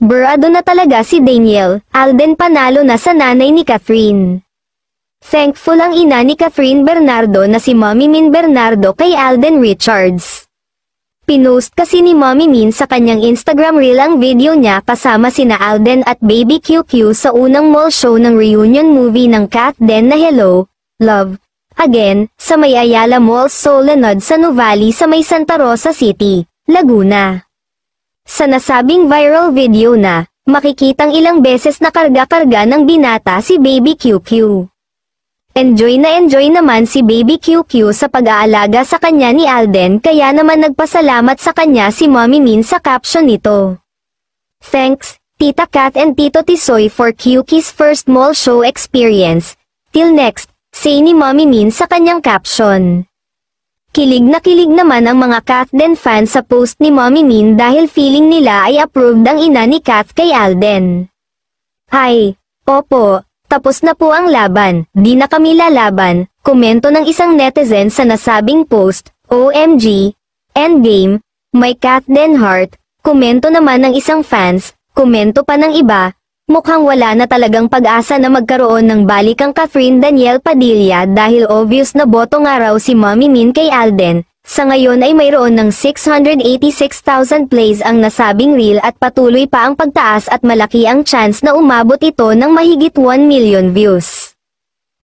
Burado na talaga si Daniel, Alden panalo na sa nanay ni Catherine. Thankful ang ina ni Catherine Bernardo na si Mommy Min Bernardo kay Alden Richards. Pinost kasi ni Mommy Min sa kanyang Instagram reel ang video niya kasama sina Alden at Baby QQ sa unang mall show ng reunion movie ng Kat Den na Hello, Love, Again, sa may Ayala Mall Solenod sa Nuvali sa may Santa Rosa City, Laguna. Sa nasabing viral video na, makikitang ilang beses na karga-karga ng binata si Baby QQ. Enjoy naman si Baby QQ sa pag-aalaga sa kanya ni Alden kaya naman nagpasalamat sa kanya si Mommy Min sa caption nito. Thanks, Tita Kat and Tito Tisoy for QQ's first mall show experience. Till next, say ni Mommy Min sa kanyang caption. Kilig naman ang mga Kat Den fans sa post ni Mommy Min dahil feeling nila ay approved ang ina ni Kat kay Alden. Ay, opo. Tapos na po ang laban, di na kami lalaban, komento ng isang netizen sa nasabing post, OMG, endgame, may Kat Den heart, komento naman ng isang fans, komento pa ng iba, mukhang wala na talagang pag-asa na magkaroon ng balikang Catherine Daniel Padilla dahil obvious na boto nga raw si Mommy Min kay Alden. Sa ngayon ay mayroon ng 686,000 plays ang nasabing reel at patuloy pa ang pagtaas at malaki ang chance na umabot ito ng mahigit 1 million views.